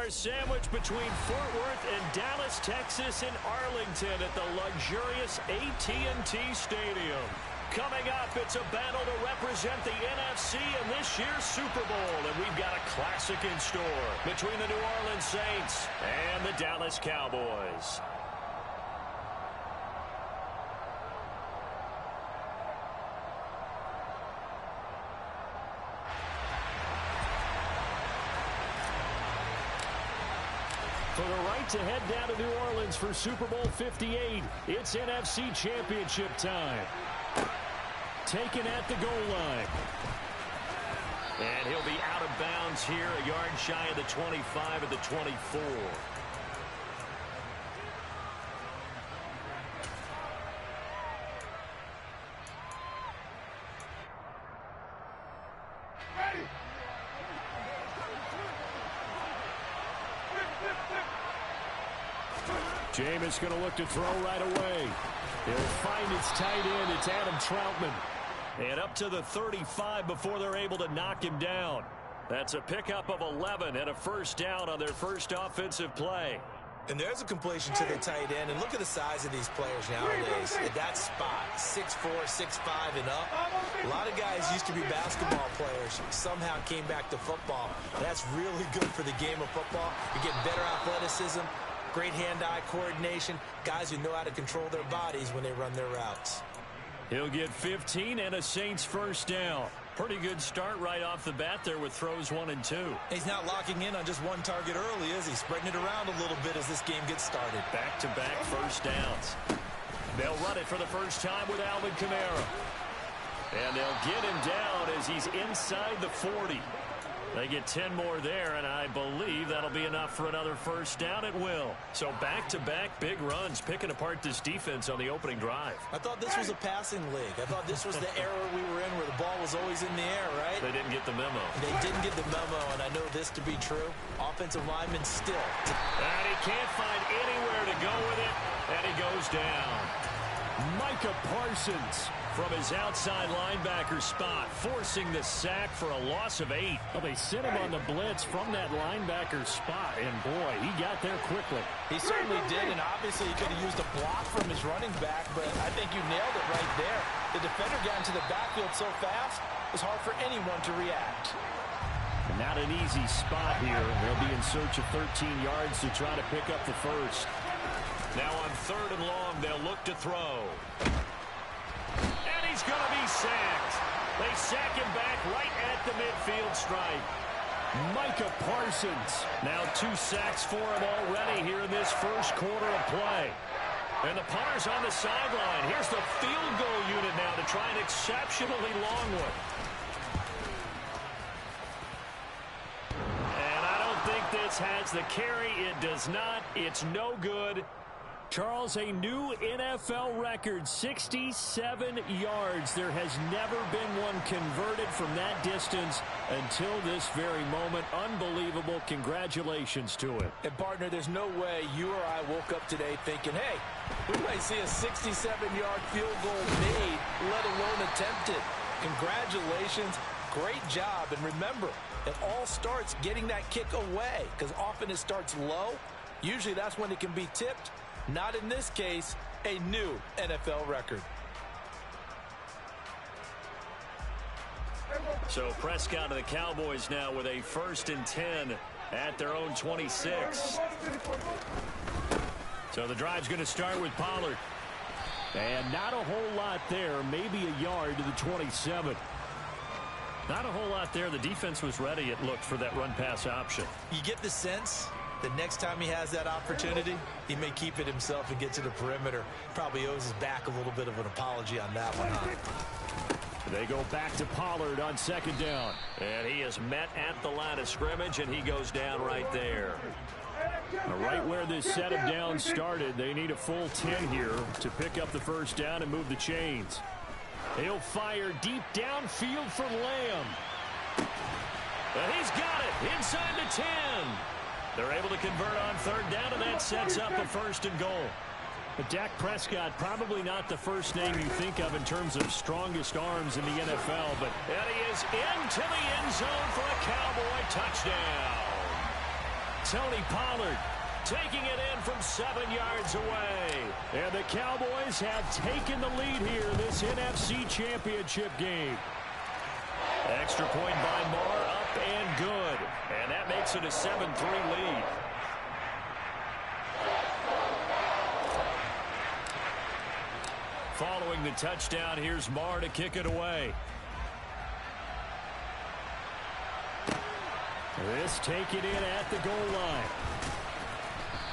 are sandwiched between Fort Worth and Dallas, Texas, and Arlington at the luxurious AT&T Stadium. Coming up, it's a battle to represent the NFC in this year's Super Bowl, and we've got a classic in store between the New Orleans Saints and the Dallas Cowboys. For the right to head down to New Orleans for Super Bowl 58, it's NFC Championship time. Taken at the goal line. And he'll be out of bounds here, a yard shy of the 25 at the 24. Jameis going to look to throw right away. He'll find its tight end. It's Adam Troutman. And up to the 35 before they're able to knock him down. That's a pickup of 11 and a first down on their first offensive play. And there's a completion to the tight end. And look at the size of these players nowadays. At that spot, 6'4", 6'5", and up. A lot of guys used to be basketball players. Somehow came back to football. That's really good for the game of football. You're getting better athleticism, great hand-eye coordination, guys who know how to control their bodies when they run their routes. He'll get 15 and a Saints first down. Pretty good start right off the bat there with throws 1 and 2. He's not locking in on just one target early, is he? Spreading it around a little bit as this game gets started. Back-to-back first downs. They'll run it for the first time with Alvin Kamara. And they'll get him down as he's inside the 40. They get 10 more there, and I believe that'll be enough for another first down at will. So back-to-back big runs, picking apart this defense on the opening drive. I thought this was a passing league. I thought this was the era we were in where the ball was always in the air, right? They didn't get the memo. They didn't get the memo, and I know this to be true. Offensive lineman still. And he can't find anywhere to go with it, and he goes down. Micah Parsons from his outside linebacker spot, forcing the sack for a loss of 8. Well, they sent him on the blitz from that linebacker spot, and boy, he got there quickly. He certainly did, and obviously he could have used a block from his running back, but I think you nailed it right there. The defender got into the backfield so fast, it was hard for anyone to react. Not an easy spot here. They'll be in search of 13 yards to try to pick up the first. Now on 3rd and long, they'll look to throw. And he's going to be sacked. They sack him back right at the midfield stripe. Micah Parsons. Now 2 sacks for him already here in this first quarter of play. And the punter's on the sideline. Here's the field goal unit now to try an exceptionally long one. And I don't think this has the carry. It does not. It's no good. Charles, a new NFL record, 67 yards. There has never been one converted from that distance until this very moment. Unbelievable. Congratulations to it. And, partner, there's no way you or I woke up today thinking, hey, we might see a 67-yard field goal made, let alone attempted. Congratulations. Great job. And remember, it all starts getting that kick away, because often it starts low. Usually that's when it can be tipped. Not in this case, a new NFL record. So Prescott and the Cowboys now with a 1st and 10 at their own 26. So the drive's going to start with Pollard. And not a whole lot there, maybe a yard to the 27. Not a whole lot there. The defense was ready, it looked, for that run-pass option. You get the sense the next time he has that opportunity, he may keep it himself and get to the perimeter. Probably owes his back a little bit of an apology on that one, huh? They go back to Pollard on 2nd down. And he is met at the line of scrimmage, and he goes down right there. Right where this set of downs started, they need a full 10 here to pick up the first down and move the chains. He'll fire deep downfield for Lamb. And he's got it inside the 10. They're able to convert on 3rd down, and that sets up a 1st and goal. But Dak Prescott, probably not the first name you think of in terms of strongest arms in the NFL, but and he is into the end zone for a Cowboy touchdown. Tony Pollard taking it in from 7 yards away. And the Cowboys have taken the lead here this NFC Championship game. Extra point by Moore, up and good. And that makes it a 7-3 lead. Following the touchdown, here's Moore to kick it away. This taken in at the goal line.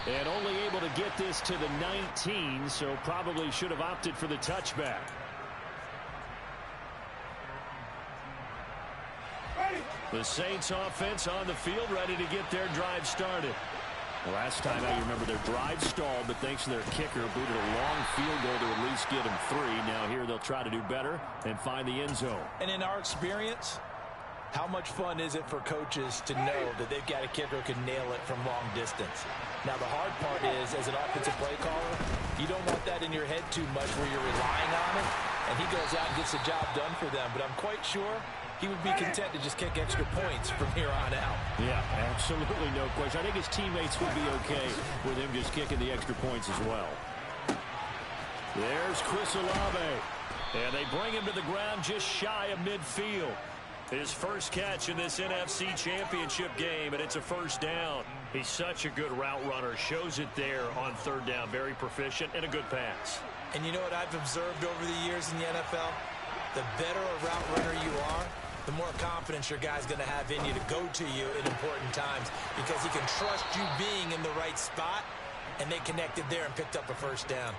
And only able to get this to the 19, so probably should have opted for the touchback. The Saints offense on the field, ready to get their drive started. Last time I remember their drive stalled, but thanks to their kicker, booted a long field goal to at least get them 3. Now here they'll try to do better and find the end zone. And in our experience, how much fun is it for coaches to know that they've got a kicker who can nail it from long distance? Now the hard part is, as an offensive play caller, you don't want that in your head too much where you're relying on it, and he goes out and gets the job done for them. But I'm quite sure he would be content to just kick extra points from here on out. Yeah, absolutely no question. I think his teammates would be okay with him just kicking the extra points as well. There's Chris Olave. And they bring him to the ground just shy of midfield. His first catch in this NFC Championship game, and it's a first down. He's such a good route runner. Shows it there on third down. Very proficient and a good pass. And you know what I've observed over the years in the NFL? The better a route runner you are, the more confidence your guy's going to have in you to go to you in important times, because he can trust you being in the right spot, and they connected there and picked up a first down.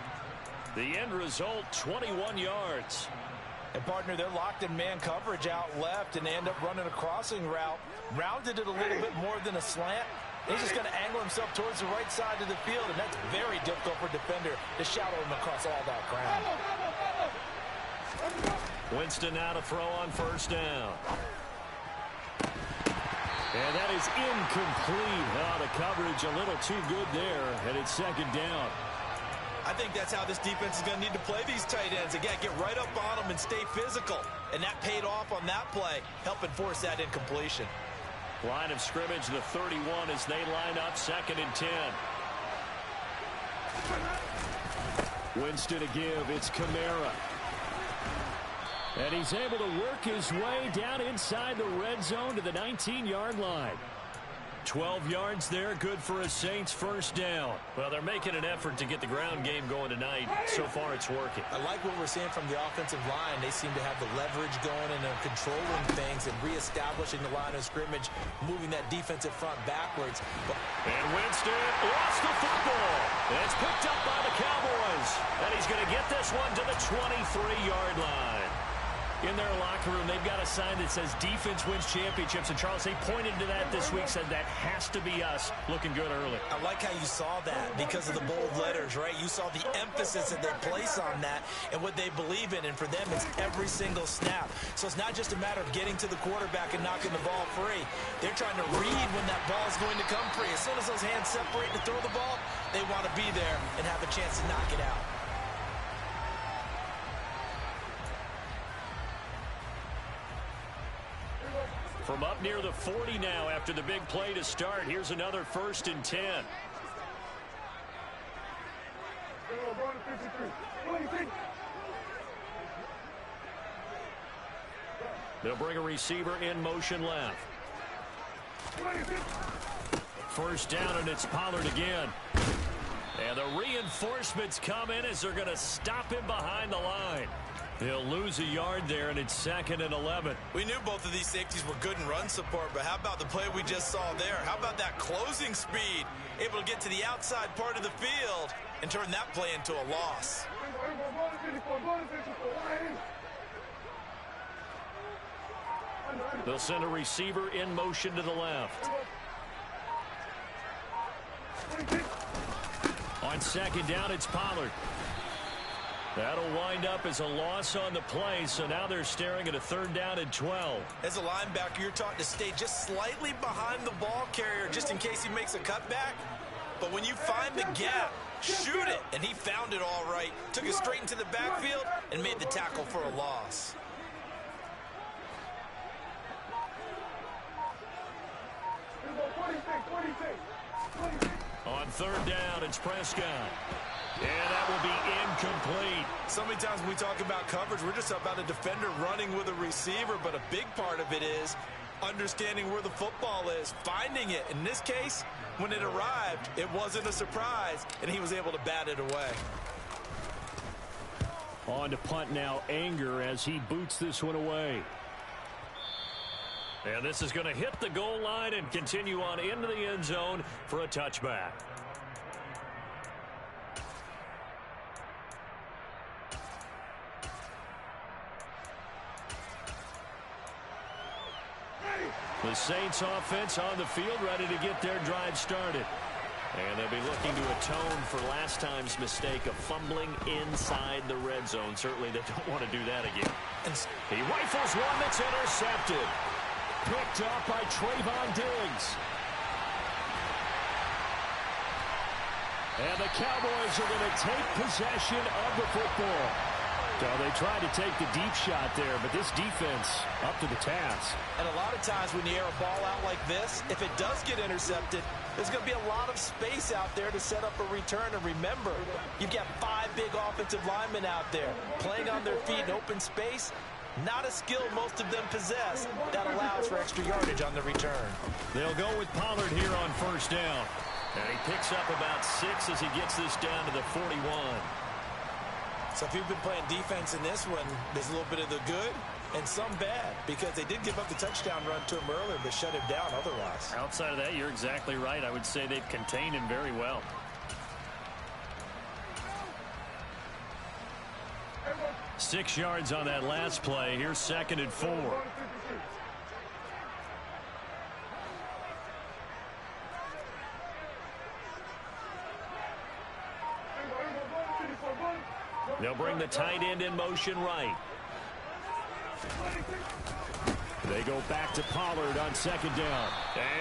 The end result, 21 yards. And, partner, they're locked in man coverage out left, and they end up running a crossing route. Rounded it a little bit more than a slant. He's just going to angle himself towards the right side of the field, and that's very difficult for a defender to shadow him across all that ground. Winston now to throw on first down. And that is incomplete. Oh, the coverage a little too good there, and it's second down. I think that's how this defense is going to need to play these tight ends. Again, get right up on them and stay physical. And that paid off on that play, helping force that incompletion. Line of scrimmage, the 31 as they line up, 2nd and 10. Winston to give, it's Kamara. And he's able to work his way down inside the red zone to the 19-yard line. 12 yards there, good for a Saints first down. Well, they're making an effort to get the ground game going tonight. So far, it's working. I like what we're seeing from the offensive line. They seem to have the leverage going, and they're controlling things and reestablishing the line of scrimmage, moving that defensive front backwards. And Winston lost the football. It's picked up by the Cowboys. And he's going to get this one to the 23-yard line. In their locker room, they've got a sign that says defense wins championships. And, Charles, they pointed to that this week, said that has to be us. Looking good early. I like how you saw that because of the bold letters, right? You saw the emphasis that they place on that and what they believe in. And for them, it's every single snap. So it's not just a matter of getting to the quarterback and knocking the ball free. They're trying to read when that ball is going to come free. As soon as those hands separate to throw the ball, they want to be there and have a chance to knock it out. From up near the 40 now after the big play to start. Here's another 1st and 10. They'll bring a receiver in motion left. First down, and it's Pollard again. And the reinforcements come in as they're going to stop him behind the line. They'll lose a yard there, and it's 2nd and 11. We knew both of these safeties were good in run support, but how about the play we just saw there? How about that closing speed? Able to get to the outside part of the field and turn that play into a loss. They'll send a receiver in motion to the left. On 2nd down, it's Pollard. That'll wind up as a loss on the play, so now they're staring at a 3rd down and 12. As a linebacker, you're taught to stay just slightly behind the ball carrier just in case he makes a cutback. But when you find the gap, shoot it. And he found it all right. Took it straight into the backfield and made the tackle for a loss. On third down, it's Prescott. And that will be incomplete. So many times when we talk about coverage, we're just about a defender running with a receiver, but a big part of it is understanding where the football is, finding it. In this case, when it arrived, it wasn't a surprise, and he was able to bat it away. On to punt now, Anger, as he boots this one away. And this is going to hit the goal line and continue on into the end zone for a touchback. The Saints offense on the field, ready to get their drive started. And they'll be looking to atone for last time's mistake of fumbling inside the red zone. Certainly they don't want to do that again. And he rifles one that's intercepted. Picked up by Trayvon Diggs. And the Cowboys are going to take possession of the football. So they tried to take the deep shot there, but this defense up to the task. And a lot of times when you air a ball out like this, if it does get intercepted, there's going to be a lot of space out there to set up a return. And remember, you've got 5 big offensive linemen out there playing on their feet in open space. Not a skill most of them possess that allows for extra yardage on the return. They'll go with Pollard here on first down. And he picks up about 6 as he gets this down to the 41. So if you've been playing defense in this one, there's a little bit of the good and some bad, because they did give up the touchdown run to him earlier, but shut him down otherwise. Outside of that, you're exactly right. I would say they've contained him very well. Six yards on that last play. Here's 2nd and 4. They'll bring the tight end in motion right. They go back to Pollard on 2nd down.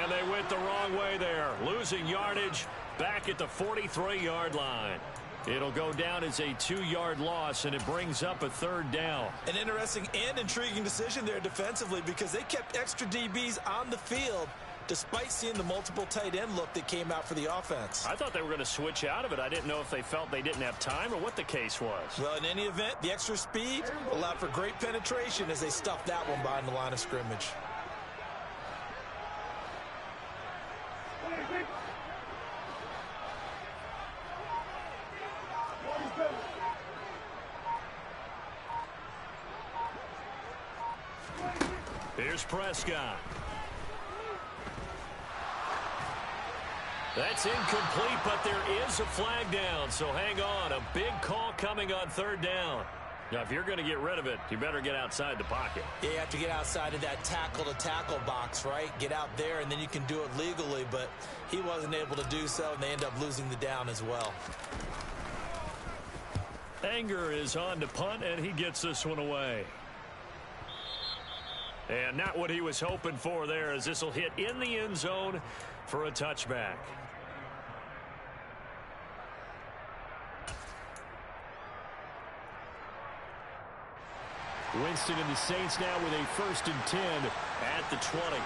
And they went the wrong way there. Losing yardage back at the 43-yard line. It'll go down as a 2-yard loss, and it brings up a 3rd down. An interesting and intriguing decision there defensively, because they kept extra DBs on the field despite seeing the multiple tight end look that came out for the offense. I thought they were going to switch out of it. I didn't know if they felt they didn't have time or what the case was. Well, in any event, the extra speed allowed for great penetration as they stuffed that one behind the line of scrimmage. Here's Prescott. That's incomplete, but there is a flag down, so hang on. A big call coming on 3rd down. Now, if you're going to get rid of it, you better get outside the pocket. Yeah, you have to get outside of that tackle-to-tackle box, right? Get out there, and then you can do it legally, but he wasn't able to do so, and they end up losing the down as well. Anger is on to punt, and he gets this one away. And not what he was hoping for there, as this will hit in the end zone for a touchback. Winston and the Saints now with a 1st and 10 at the 20.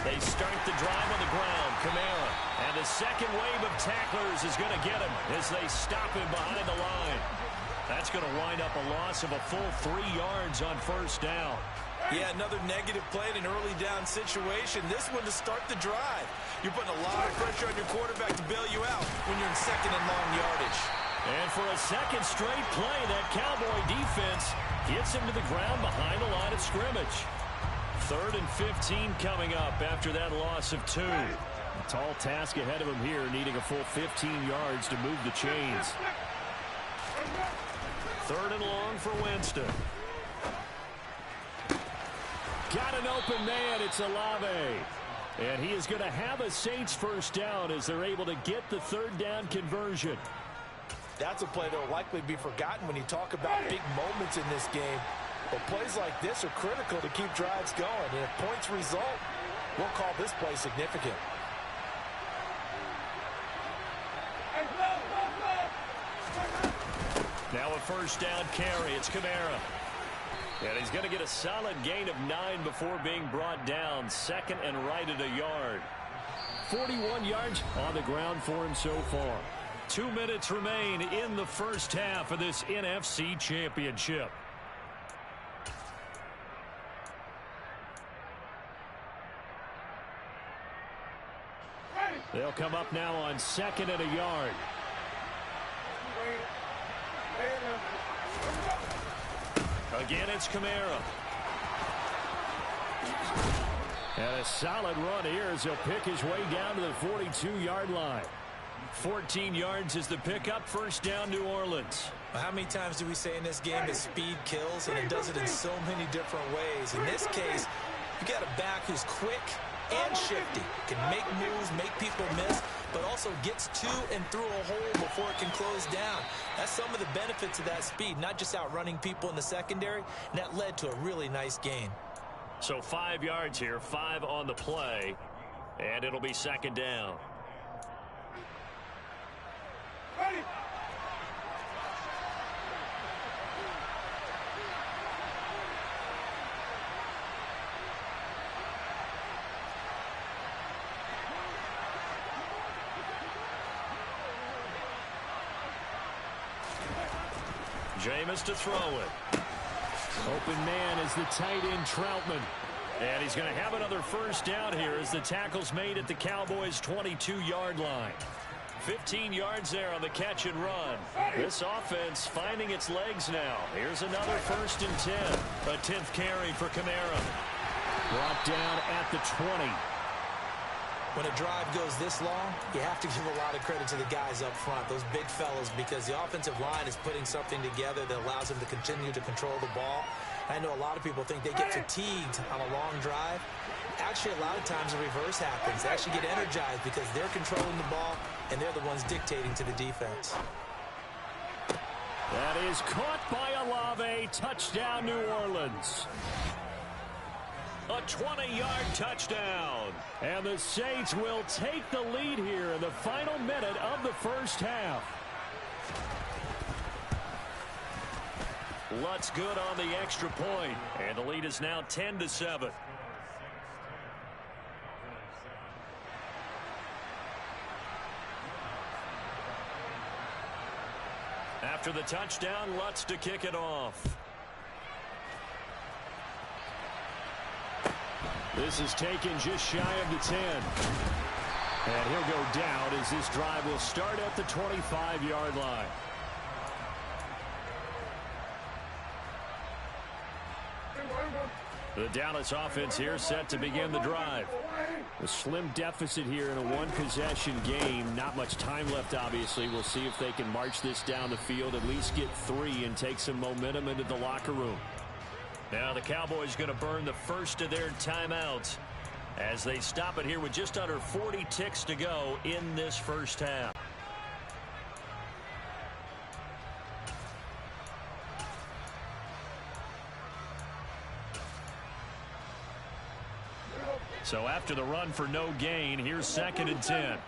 They start the drive on the ground. Kamara. And the second wave of tacklers is going to get him as they stop him behind the line. That's going to wind up a loss of a full 3 yards on 1st down. Yeah, another negative play in an early down situation. This one to start the drive. You're putting a lot of pressure on your quarterback to bail you out when you're in 2nd and long yardage. And for a second straight play, that Cowboy defense gets him to the ground behind the line of scrimmage. 3rd and 15 coming up after that loss of 2. A tall task ahead of him here, needing a full 15 yards to move the chains. 3rd and long for Winston. Got an open man. It's Olave. And he is going to have a Saints 1st down as they're able to get the 3rd down conversion. That's a play that will likely be forgotten when you talk about big moments in this game. But plays like this are critical to keep drives going. And if points result, we'll call this play significant. Now a first down carry. It's Kamara. And he's going to get a solid gain of 9 before being brought down. Second and right at a yard. 41 yards on the ground for him so far. 2 minutes remain in the first half of this NFC Championship. They'll come up now on second and a yard. Again, it's Kamara. And a solid run here as he'll pick his way down to the 42-yard line. 14 yards is the pickup. First down, New Orleans. Well, how many times do we say in this game that speed kills, and it does it in so many different ways? In this case, you got a back who's quick and shifty, can make moves, make people miss, but also gets to and through a hole before it can close down. That's some of the benefits of that speed, not just outrunning people in the secondary, and that led to a really nice gain. So 5 yards here, 5 on the play, and it'll be second down. Ready. Jameis to throw it. Open man is the tight end Troutman. And he's going to have another first down here as the tackle's made at the Cowboys' 22-yard line. 15 yards there on the catch and run. This offense finding its legs now. Here's another first and 10. A 10th carry for Kamara. Brought down at the 20. When a drive goes this long, you have to give a lot of credit to the guys up front, those big fellas, because the offensive line is putting something together that allows them to continue to control the ball. I know a lot of people think they get fatigued on a long drive. Actually, a lot of times the reverse happens. They actually get energized because they're controlling the ball, and they're the ones dictating to the defense. That is caught by Olave. Touchdown, New Orleans. A 20-yard touchdown. And the Saints will take the lead here in the final minute of the first half. Lutz good on the extra point. And the lead is now 10-7. After the touchdown, Lutz to kick it off. This is taken just shy of the 10. And he'll go down as this drive will start at the 25-yard line. The Dallas offense here set to begin the drive. A slim deficit here in a one-possession game. Not much time left, obviously. We'll see if they can march this down the field, at least get 3 and take some momentum into the locker room. Now the Cowboys going to burn the first of their timeouts as they stop it here with just under 40 ticks to go in this first half. So after the run for no gain, here's second and 10.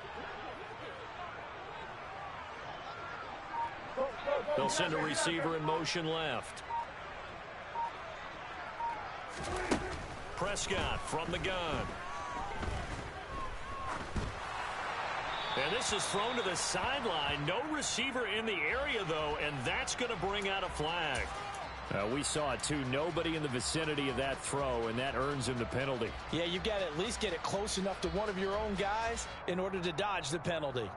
They'll send a receiver in motion left. Prescott from the gun. And this is thrown to the sideline. No receiver in the area, though, and that's going to bring out a flag. We saw it, too. Nobody in the vicinity of that throw, and that earns him the penalty. Yeah, you've got to at least get it close enough to one of your own guys in order to dodge the penalty.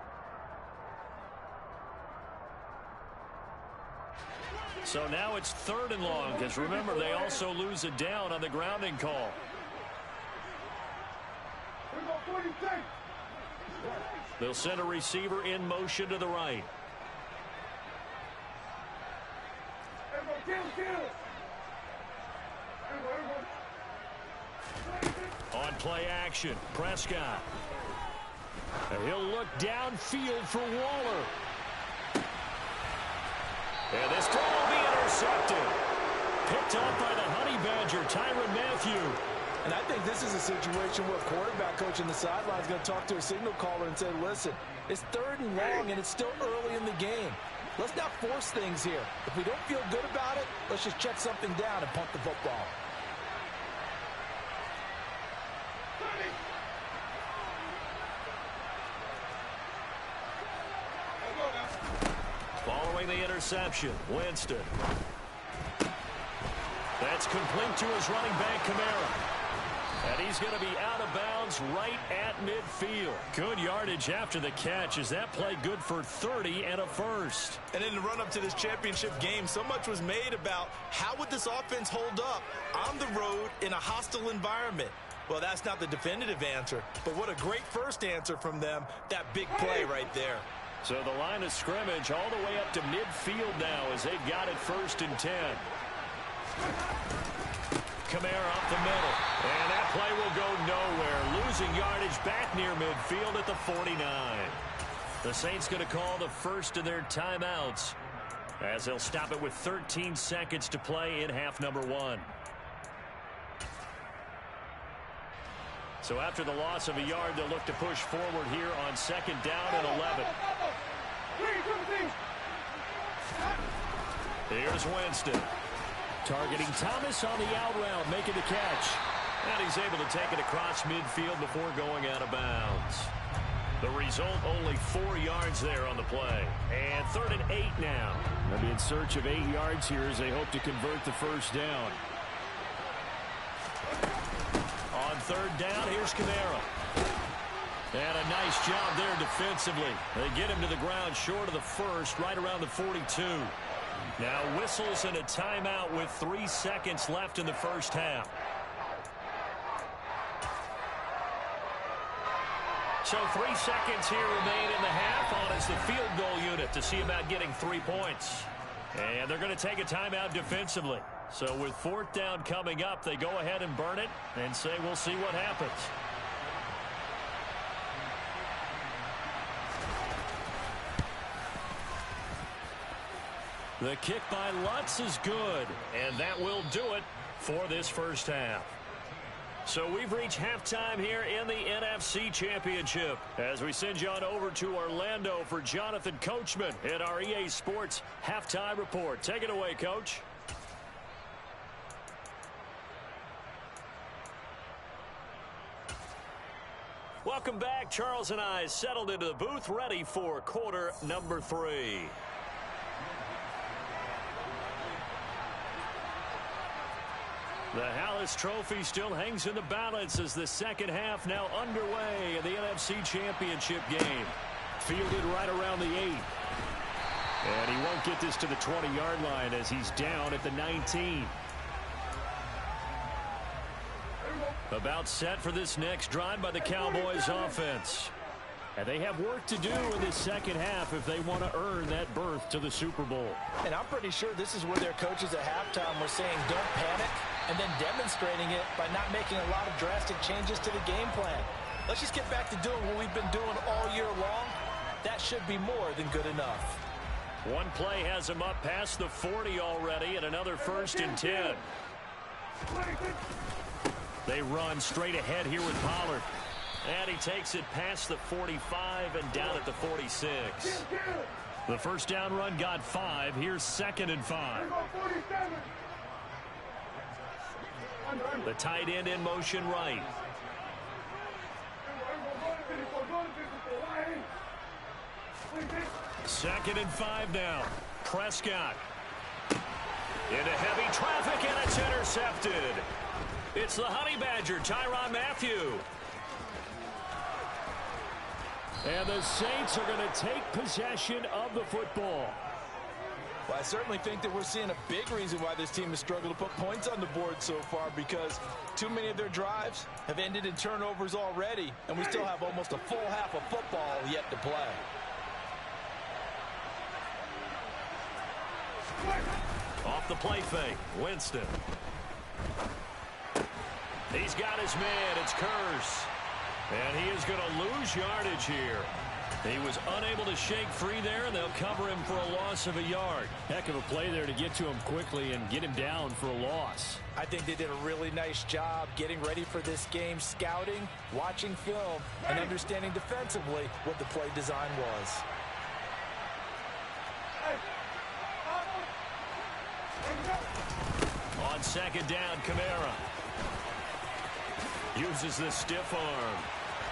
So now it's 3rd and long, because remember, they also lose a down on the grounding call. They'll send a receiver in motion to the right. On play action, Prescott. And he'll look downfield for Waller. And this throw will be intercepted. Picked off by the Honey Badger, Tyrann Mathieu. And I think this is a situation where a quarterback coach in the sideline is going to talk to a signal caller and say, listen, it's 3rd and long and it's still early in the game. Let's not force things here. If we don't feel good about it, let's just check something down and punt the football. Following the interception, Winston. That's complete to his running back, Kamara. And he's going to be out of bounds right at midfield. Good yardage after the catch as that play good for 30 and a first. And in the run-up to this championship game, so much was made about how would this offense hold up on the road in a hostile environment. Well, that's not the definitive answer, but what a great first answer from them, that big play right there. So the line of scrimmage all the way up to midfield now as they've got it 1st and 10. Kamara up the middle. And that play will go nowhere. Losing yardage back near midfield at the 49. The Saints going to call the first of their timeouts as they'll stop it with 13 seconds to play in half number 1. So after the loss of a yard, they'll look to push forward here on 2nd down and 11. Here's Winston. Targeting Thomas on the out route, making the catch. And he's able to take it across midfield before going out of bounds. The result, only 4 yards there on the play. And 3rd and 8 now. They'll be in search of 8 yards here as they hope to convert the first down. On 3rd down, here's Kamara. And a nice job there defensively. They get him to the ground short of the first, right around the 42. Now whistles and a timeout with 3 seconds left in the first half. So 3 seconds here remain in the half on as the field goal unit to see about getting 3 points. And they're going to take a timeout defensively. So with 4th down coming up, they go ahead and burn it and say we'll see what happens. The kick by Lutz is good, and that will do it for this first half. So we've reached halftime here in the NFC Championship as we send you on over to Orlando for Jonathan Coachman in our EA Sports Halftime Report. Take it away, Coach. Welcome back. Charles and I settled into the booth ready for quarter number 3. The Hallis Trophy still hangs in the balance as the second half now underway in the NFC Championship game. Fielded right around the 8. And he won't get this to the 20-yard line as he's down at the 19. About set for this next drive by the Cowboys offense. And they have work to do in this second half if they want to earn that berth to the Super Bowl. And I'm pretty sure this is where their coaches at halftime were saying don't panic, and then demonstrating it by not making a lot of drastic changes to the game plan. Let's just get back to doing what we've been doing all year long. That should be more than good enough. One play has him up past the 40 already, and another 1st and 10. They run straight ahead here with Pollard. And he takes it past the 45 and down at the 46. The first down run got 5. Here's 2nd and 5. The tight end in motion right. Second and 5 now. Prescott. Into heavy traffic, and it's intercepted. It's the Honey Badger, Tyrann Mathieu. And the Saints are going to take possession of the football. Well, I certainly think that we're seeing a big reason why this team has struggled to put points on the board so far, because too many of their drives have ended in turnovers already, and we still have almost a full half of football yet to play. Off the play fake, Winston. He's got his man, it's Curse. And he is going to lose yardage here. He was unable to shake free there, and they'll cover him for a loss of a yard. Heck of a play there to get to him quickly and get him down for a loss. I think they did a really nice job getting ready for this game, scouting, watching film, and understanding defensively what the play design was. On second down, Kamara uses the stiff arm.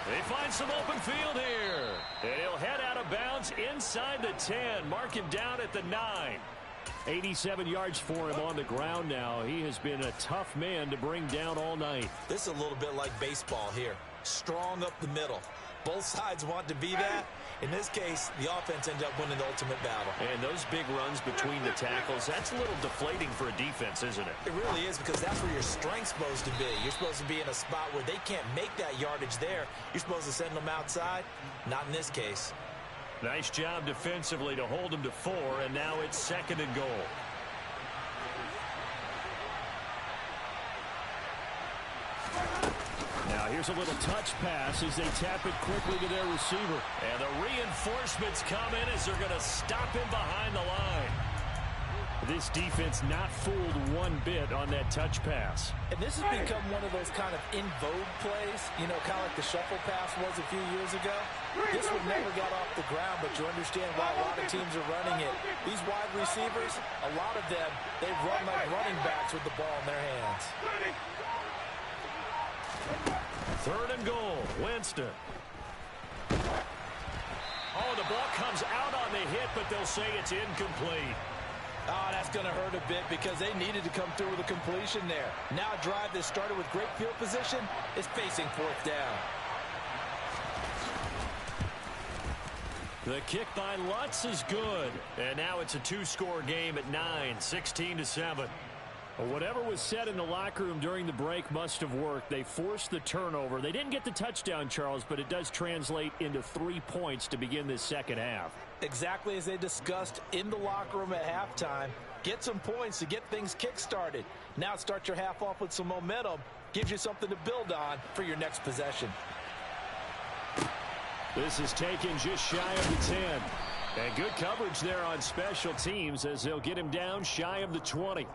They find some open field here. And he'll head out of bounds inside the 10. Mark him down at the 9. 87 yards for him on the ground now. He has been a tough man to bring down all night. This is a little bit like baseball here. Strong up the middle. Both sides want to be that. In this case, the offense ended up winning the ultimate battle. And those big runs between the tackles, that's a little deflating for a defense, isn't it? It really is, because that's where your strength's supposed to be. You're supposed to be in a spot where they can't make that yardage there. You're supposed to send them outside. Not in this case. Nice job defensively to hold him to 4, and now it's second and goal. Now here's a little touch pass as they tap it quickly to their receiver. And the reinforcements come in as they're going to stop him behind the line. This defense not fooled one bit on that touch pass. And this has become one of those kind of in vogue plays, you know, kind of like the shuffle pass was a few years ago. This one never got off the ground, but you understand why a lot of teams are running it. These wide receivers, a lot of them, they run like running backs with the ball in their hands. Third and goal, Winston. Oh, the ball comes out on the hit, but they'll say it's incomplete. Oh, that's going to hurt a bit because they needed to come through with a completion there. Now a drive that started with great field position is facing fourth down. The kick by Lutz is good. And now it's a two-score game at 9, 16-7. Whatever was said in the locker room during the break must have worked. They forced the turnover. They didn't get the touchdown, Charles, but it does translate into 3 points to begin this second half. Exactly as they discussed in the locker room at halftime. Get some points to get things kick-started. Now start your half off with some momentum. Gives you something to build on for your next possession. This is taken just shy of the 10. And good coverage there on special teams as they'll get him down shy of the 20.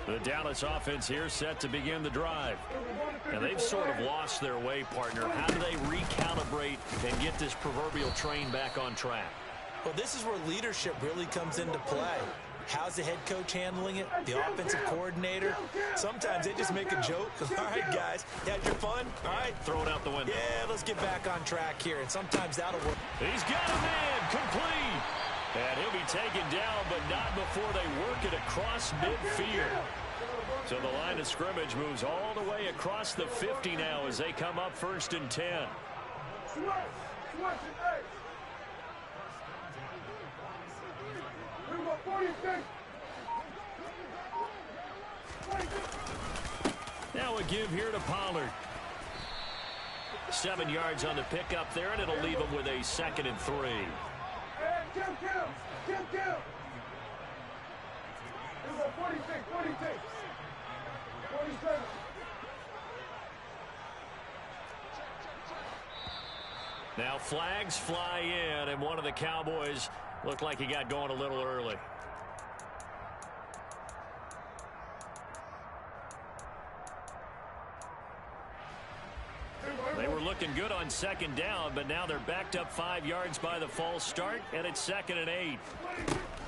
The Dallas offense here set to begin the drive. And they've sort of lost their way, partner. How do they recalibrate and get this proverbial train back on track? Well, this is where leadership really comes into play. How's the head coach handling it? The offensive coordinator? Sometimes they just make a joke. All right, guys, you had your fun? All right. Throw it out the window. Yeah, let's get back on track here. And sometimes that'll work. He's got a man complete. And he'll be taken down, but not before they work it across midfield. So the line of scrimmage moves all the way across the 50 now as they come up 1st and 10. Now a give here to Pollard. 7 yards on the pickup there, and it'll leave him with a 2nd and 3. Now flags fly in, and one of the Cowboys looked like he got going a little early. They were looking good on 2nd down, but now they're backed up 5 yards by the false start, and it's 2nd and 8.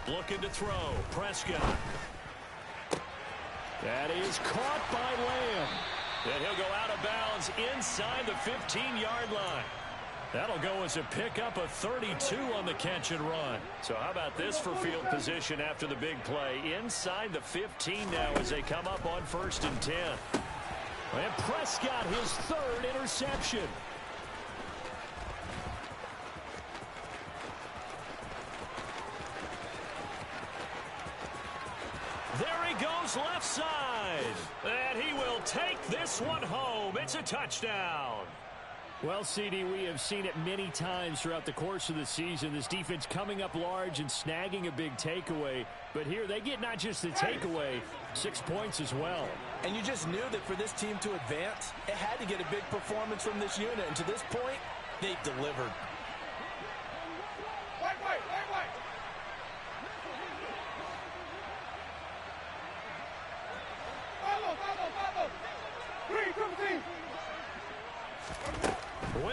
Looking to throw. Prescott. That is caught by Lamb. And he'll go out of bounds inside the 15-yard line. That'll go as a pickup of 32 on the catch and run. So how about this for field position after the big play? Inside the 15 now as they come up on 1st and 10. And Prescott, his 3rd interception. There he goes left side. And he will take this one home. It's a touchdown. Well, CD, we have seen it many times throughout the course of the season. This defense coming up large and snagging a big takeaway. But here they get not just the takeaway, 6 points as well. And you just knew that for this team to advance, it had to get a big performance from this unit. And to this point, they've delivered.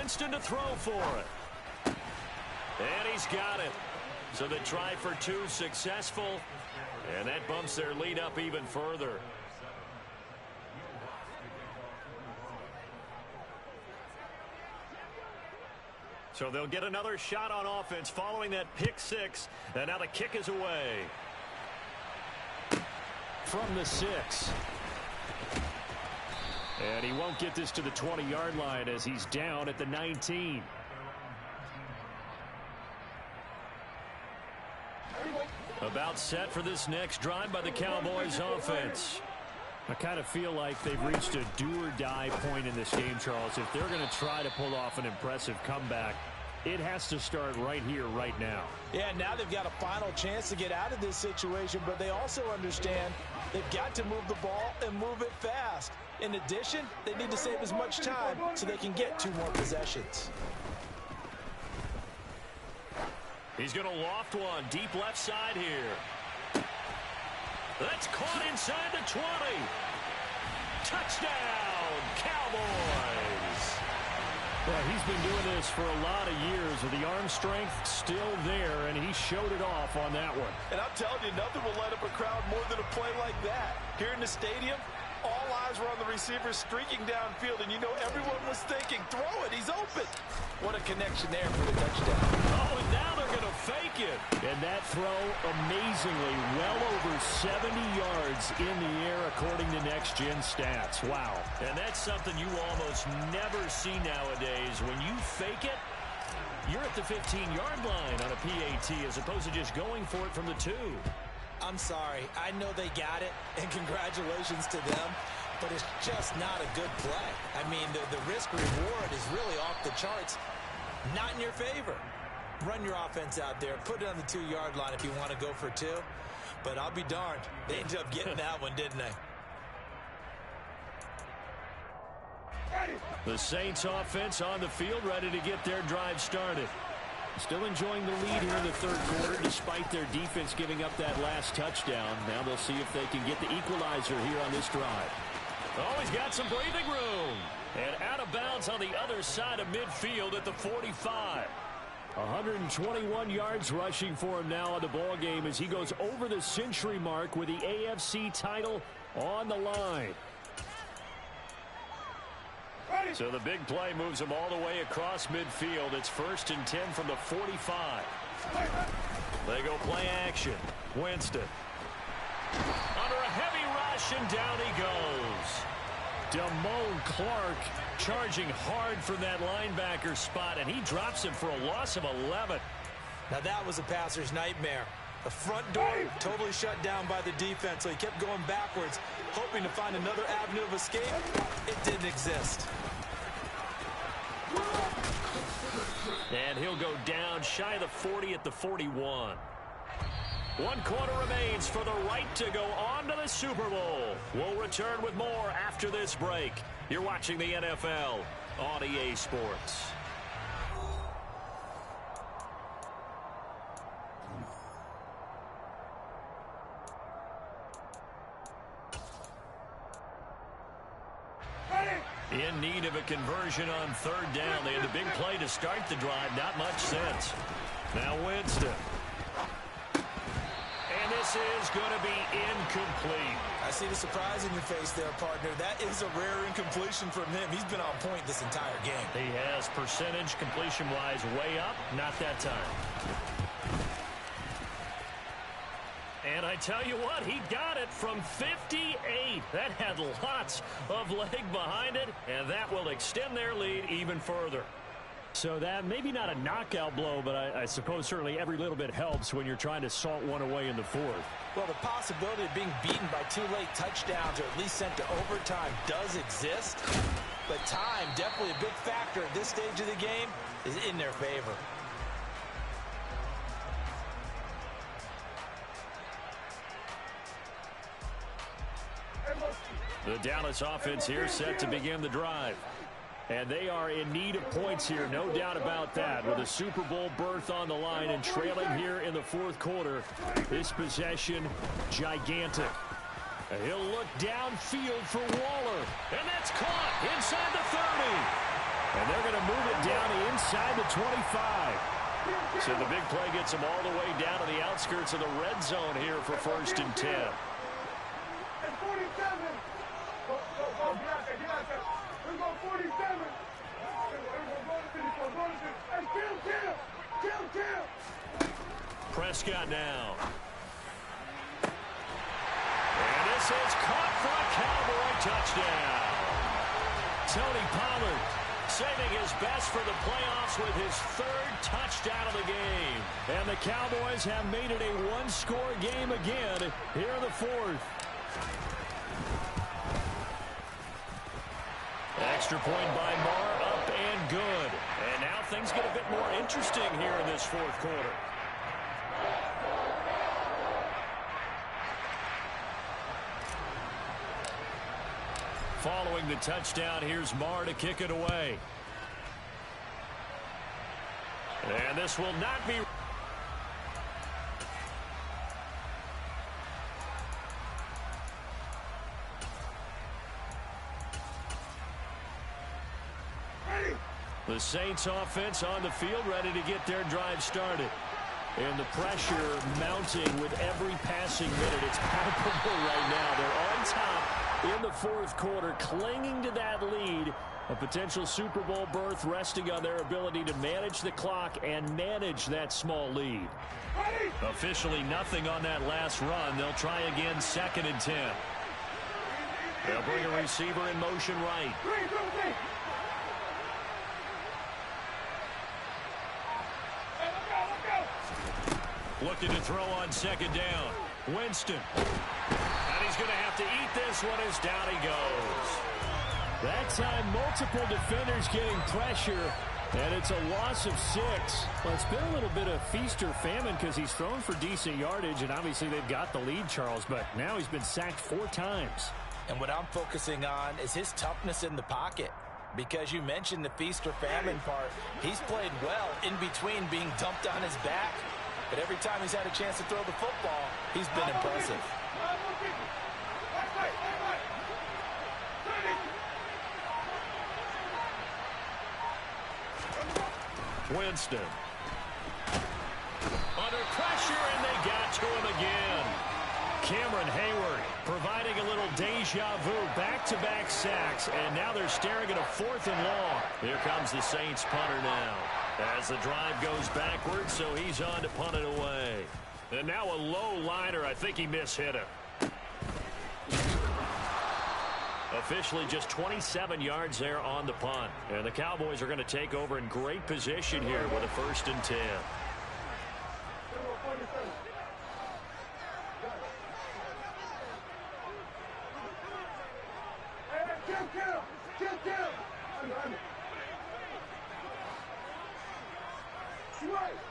Winston to throw for it. And he's got it. So the try for two successful. And that bumps their lead up even further. So they'll get another shot on offense following that pick six. And now the kick is away. From the 6. And he won't get this to the 20-yard line as he's down at the 19. About set for this next drive by the Cowboys offense. I kind of feel like they've reached a do-or-die point in this game, Charles. If they're going to try to pull off an impressive comeback, it has to start right here, right now. Yeah, now they've got a final chance to get out of this situation, but they also understand they've got to move the ball and move it fast. In addition, they need to save as much time so they can get 2 more possessions. He's going to loft one deep left side here. That's caught inside the 20. Touchdown, Cowboys. Well, he's been doing this for a lot of years with the arm strength still there, and he showed it off on that one. And I'm telling you, nothing will light up a crowd more than a play like that. Here in the stadium, all eyes were on the receiver streaking downfield, and you know everyone was thinking, throw it, he's open. What a connection there for the touchdown. Oh, and now they're going to fake it. And that throw, amazingly, well over 70 yards in the air, according to Next Gen Stats. Wow. And that's something you almost never see nowadays. When you fake it, you're at the 15-yard line on a PAT as opposed to just going for it from the 2. I'm sorry. I know they got it, and congratulations to them, but it's just not a good play. I mean, the risk-reward is really off the charts. Not in your favor. Run your offense out there. Put it on the 2-yard line if you want to go for 2. But I'll be darned. They ended up getting that one, didn't they? The Saints offense on the field, ready to get their drive started. Still enjoying the lead here in the third quarter, despite their defense giving up that last touchdown. Now they'll see if they can get the equalizer here on this drive. Oh, he's got some breathing room. And out of bounds on the other side of midfield at the 45. 121 yards rushing for him now on the ball game as he goes over the century mark with the AFC title on the line. So the big play moves him all the way across midfield. It's 1st and 10 from the 45. They go play action. Winston. Under a heavy rush, and down he goes. Damone Clark charging hard from that linebacker spot, and he drops him for a loss of 11. Now that was a passer's nightmare. The front door totally shut down by the defense, so he kept going backwards, hoping to find another avenue of escape. It didn't exist. And he'll go down shy of the 40 at the 41. 1 quarter remains for the right to go on to the Super Bowl. We'll return with more after this break. You're watching the NFL on EA Sports. In need of a conversion on 3rd down. They had the big play to start the drive. Not much sense. Now Winston. And this is going to be incomplete. I see the surprise in your face there, partner. That is a rare incompletion from him. He's been on point this entire game. He has percentage completion-wise way up. Not that time. And I tell you what, he got it from 58. That had lots of leg behind it, and that will extend their lead even further. So that maybe not a knockout blow, but I suppose certainly every little bit helps when you're trying to salt one away in the 4th. Well, the possibility of being beaten by 2 late touchdowns or at least sent to overtime does exist, but time, definitely a big factor at this stage of the game, is in their favor. The Dallas offense here set to begin the drive. And they are in need of points here, no doubt about that. With a Super Bowl berth on the line and trailing here in the 4th quarter, this possession, gigantic. And he'll look downfield for Waller. And that's caught inside the 30. And they're going to move it down inside the 25. So the big play gets them all the way down to the outskirts of the red zone here for 1st and 10. Prescott now. And this is caught for a Cowboy touchdown. Tony Pollard saving his best for the playoffs with his 3rd touchdown of the game. And the Cowboys have made it a one-score game again here in the 4th. Extra point by Marr, up and good. And now things get a bit more interesting here in this 4th quarter. Following the touchdown, here's Marr to kick it away. And this will not be... The Saints offense on the field, ready to get their drive started. And the pressure mounting with every passing minute. It's palpable right now. They're on top in the 4th quarter, clinging to that lead. A potential Super Bowl berth resting on their ability to manage the clock and manage that small lead. Officially nothing on that last run. They'll try again 2nd and 10. They'll bring a receiver in motion right. Looking to throw on 2nd down. Winston. And he's going to have to eat this one as down he goes. That time, multiple defenders getting pressure, and it's a loss of 6. Well, it's been a little bit of feast or famine because he's thrown for decent yardage, and obviously they've got the lead, Charles, but now he's been sacked 4 times. And what I'm focusing on is his toughness in the pocket. Because you mentioned the feast or famine part, he's played well in between being dumped on his back. But every time he's had a chance to throw the football, he's been impressive. Winston. Under pressure, and they got to him again. Cameron Hayward providing a little deja vu, back-to-back sacks, and now they're staring at a 4th and long. Here comes the Saints punter now. As the drive goes backwards, so he's on to punt it away. And now a low liner. I think he mishit him. Officially just 27 yards there on the punt. And the Cowboys are going to take over in great position here with a 1st and 10.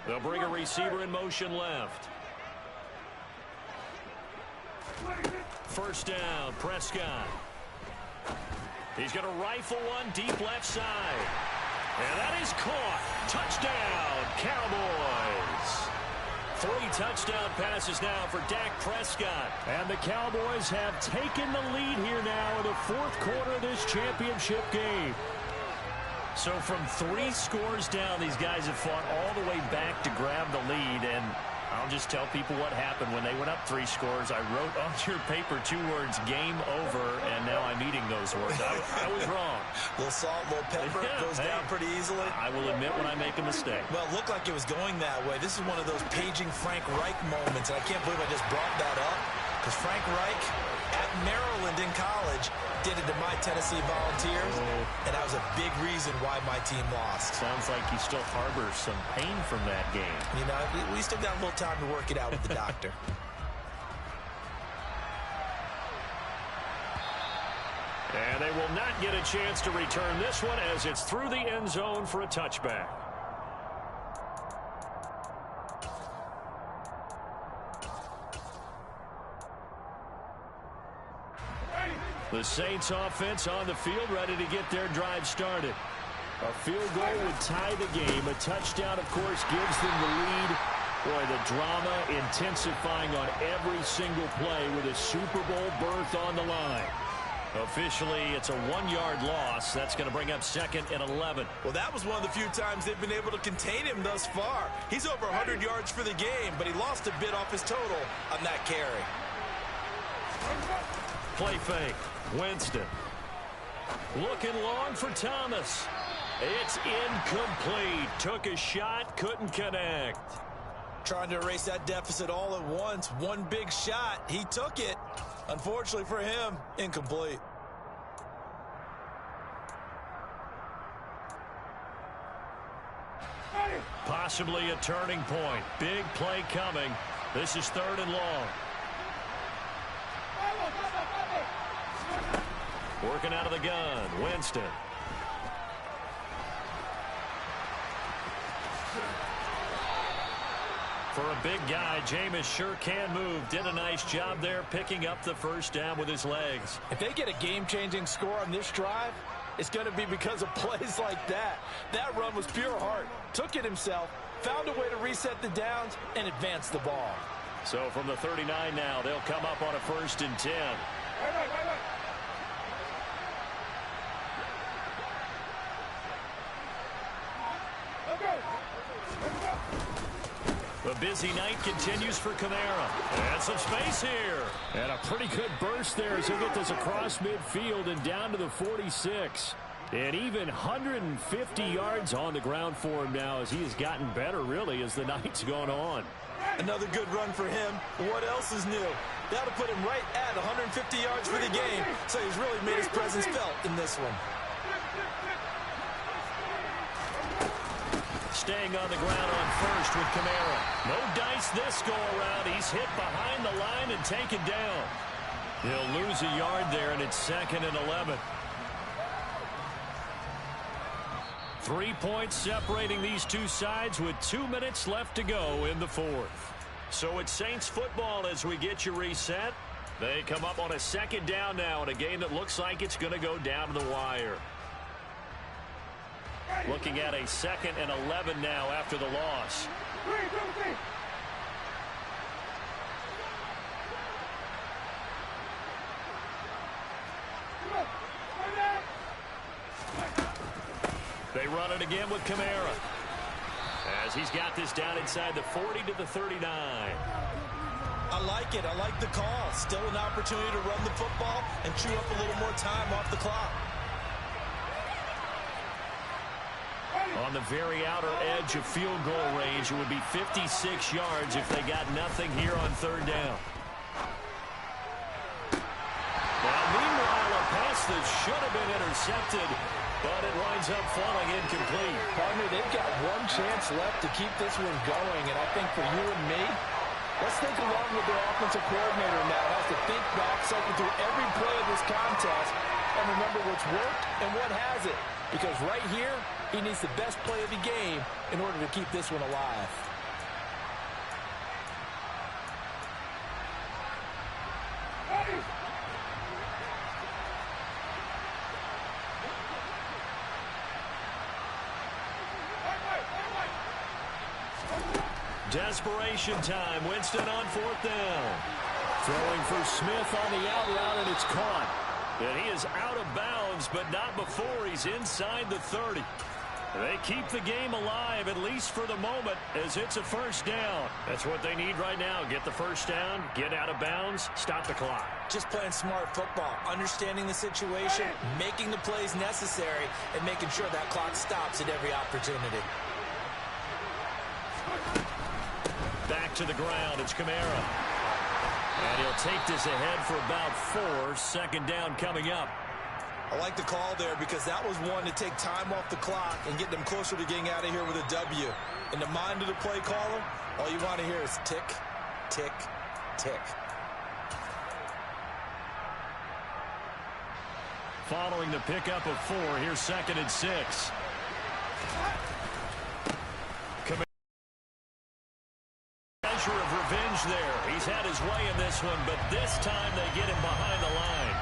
They'll bring a receiver in motion left. 1st down, Prescott. He's going to rifle one deep left side. And that is caught. Touchdown, Cowboys. 3 touchdown passes now for Dak Prescott. And the Cowboys have taken the lead here now in the 4th quarter of this championship game. So from 3 scores down, these guys have fought all the way back to grab the lead. And I'll just tell people what happened when they went up 3 scores. I wrote on your paper 2 words, game over, and now I'm eating those words. I was wrong. A little salt, a little pepper, goes down pretty easily. I will admit when I make a mistake. Well, it looked like it was going that way. This is one of those paging Frank Reich moments, and I can't believe I just brought that up, because Frank Reich at Maryland in college did it to my Tennessee Volunteers, and that was a big reason why my team lost. Sounds like you still harbor some pain from that game. You know, we still got a little time to work it out with the doctor. And they will not get a chance to return this one as it's through the end zone for a touchback. The Saints offense on the field ready to get their drive started. A field goal would tie the game. A touchdown, of course, gives them the lead. Boy, the drama intensifying on every single play with a Super Bowl berth on the line. Officially, it's a 1-yard loss. That's going to bring up 2nd and 11. Well, that was one of the few times they've been able to contain him thus far. He's over 100 yards for the game, but he lost a bit off his total on that carry. Play fake. Winston. Looking long for Thomas. It's incomplete. Took a shot, couldn't connect. Trying to erase that deficit all at once. One big shot. He took it. Unfortunately for him, incomplete. Possibly a turning point. Big play coming. This is 3rd and long. Working out of the gun. Winston. For a big guy, Jameis sure can move. Did a nice job there picking up the first down with his legs. If they get a game-changing score on this drive, it's going to be because of plays like that. That run was pure heart. Took it himself, found a way to reset the downs, and advance the ball. So from the 39 now, they'll come up on a 1st and 10. The busy night continues for Kamara. And some space here. And a pretty good burst there as he'll get this across midfield and down to the 46. And even 150 yards on the ground for him now as he has gotten better, really, as the night's gone on. Another good run for him. What else is new? That'll put him right at 150 yards for the game. So he's really made his presence felt in this one. Staying on the ground on 1st with Kamara. No dice this go-around. He's hit behind the line and taken down. He'll lose a yard there, and it's 2nd and 11. 3 points separating these two sides with 2 minutes left to go in the 4th. So it's Saints football as we get you reset. They come up on a 2nd down now in a game that looks like it's going to go down to the wire. Looking at a 2nd and 11 now after the loss. They run it again with Kamara. As he's got this down inside the 40 to the 39. I like it. I like the call. Still an opportunity to run the football and chew up a little more time off the clock. On the very outer edge of field goal range, it would be 56 yards if they got nothing here on 3rd down. Now, meanwhile, a pass that should have been intercepted, but it winds up falling incomplete. Partner, they've got one chance left to keep this one going, and I think for you and me, let's think along with their offensive coordinator now. Has to think back, cycle through every play of this contest, and remember what's worked and what hasn't. Because right here, he needs the best play of the game in order to keep this one alive. Desperation time. Winston on 4th down. Throwing for Smith on the out route, and it's caught. And he is out of bounds, but not before he's inside the 30. They keep the game alive, at least for the moment, as it's a 1st down. That's what they need right now. Get the 1st down, get out of bounds, stop the clock. Just playing smart football, understanding the situation, making the plays necessary, and making sure that clock stops at every opportunity. Back to the ground, it's Kamara. And he'll take this ahead for about 4. 2nd down coming up. I like the call there because that was one to take time off the clock and get them closer to getting out of here with a W. In the mind of the play caller, all you want to hear is tick, tick, tick. Following the pickup of 4, here's 2nd and 6. Measure of revenge there. He's had his way in this one, but this time they get him behind the line.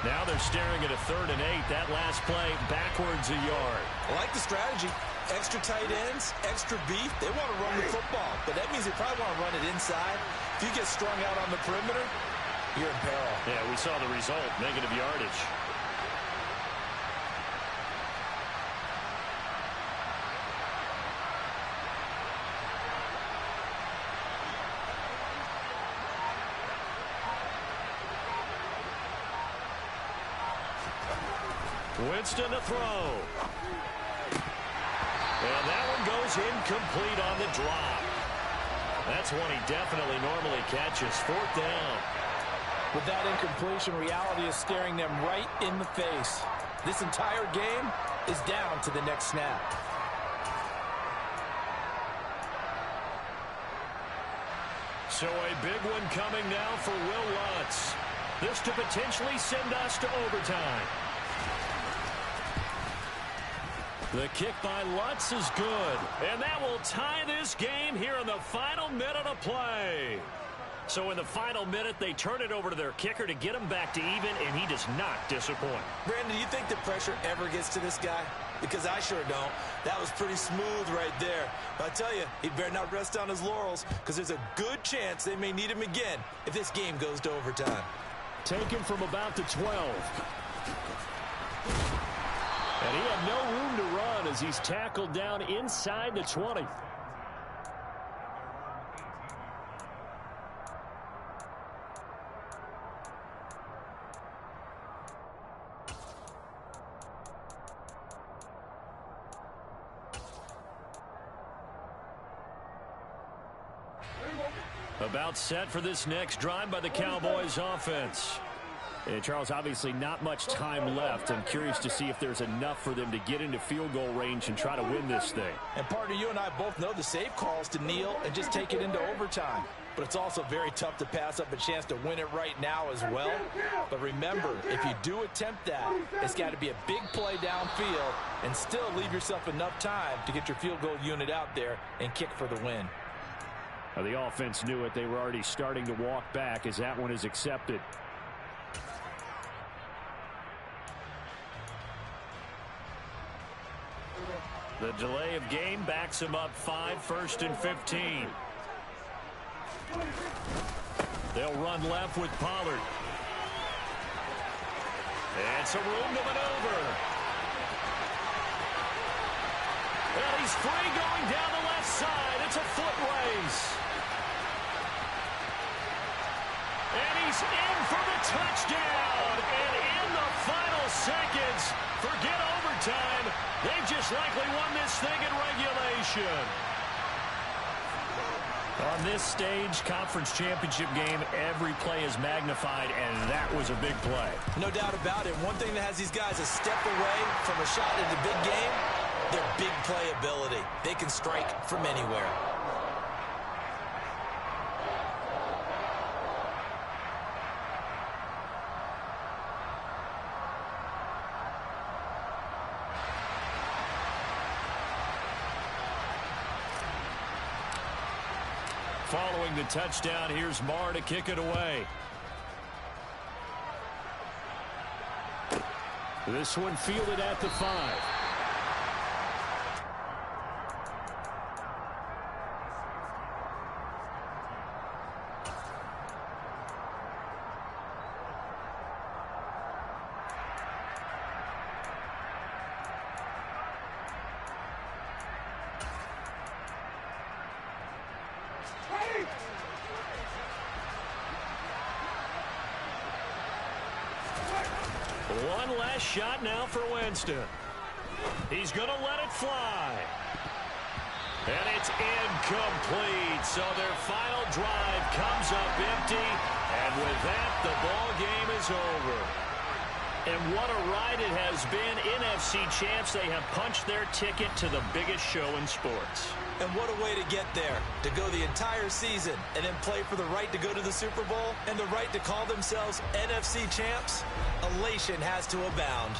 Now they're staring at a 3rd and 8. That last play backwards a yard. I like the strategy. Extra tight ends, extra beef. They want to run the football, but that means they probably want to run it inside. If you get strung out on the perimeter, you're in peril. Yeah, we saw the result, negative yardage. Winston to throw. And that one goes incomplete on the drop. That's one he definitely normally catches. Fourth down. With that incompletion, reality is staring them right in the face. This entire game is down to the next snap. So a big one coming now for Will Lutz. This to potentially send us to overtime. The kick by Lutz is good. And that will tie this game here in the final minute of play. So in the final minute, they turn it over to their kicker to get him back to even, and he does not disappoint. Brandon, do you think the pressure ever gets to this guy? Because I sure don't. That was pretty smooth right there. But I tell you, he better not rest on his laurels, because there's a good chance they may need him again if this game goes to overtime. Taken from about the 12. And he had no room to run as he's tackled down inside the 20. About set for this next drive by the Cowboys offense. And Charles, obviously not much time left. I'm curious to see if there's enough for them to get into field goal range and try to win this thing. And partner, you and I both know the safe call is to kneel and just take it into overtime. But it's also very tough to pass up a chance to win it right now as well. But remember, if you do attempt that, it's got to be a big play downfield and still leave yourself enough time to get your field goal unit out there and kick for the win. Now, the offense knew it. They were already starting to walk back as that one is accepted. The delay of game backs him up 5, 1st and 15. They'll run left with Pollard. And some room to maneuver. And he's free going down the left side. It's a foot race. And he's in for the touchdown. And in the final seconds, forget overtime. They've just likely won this thing in regulation. On this stage, conference championship game, every play is magnified, and that was a big play. No doubt about it. One thing that has these guys a step away from a shot in the big game, their big play ability. They can strike from anywhere. Following the touchdown, here's Marr to kick it away. This one fielded at the 5. One last shot now for Winston. He's going to let it fly. And it's incomplete. So their final drive comes up empty. And with that, the ball game is over. And what a ride it has been. NFC champs, they have punched their ticket to the biggest show in sports. And what a way to get there, to go the entire season and then play for the right to go to the Super Bowl and the right to call themselves NFC champs. Elation has to abound.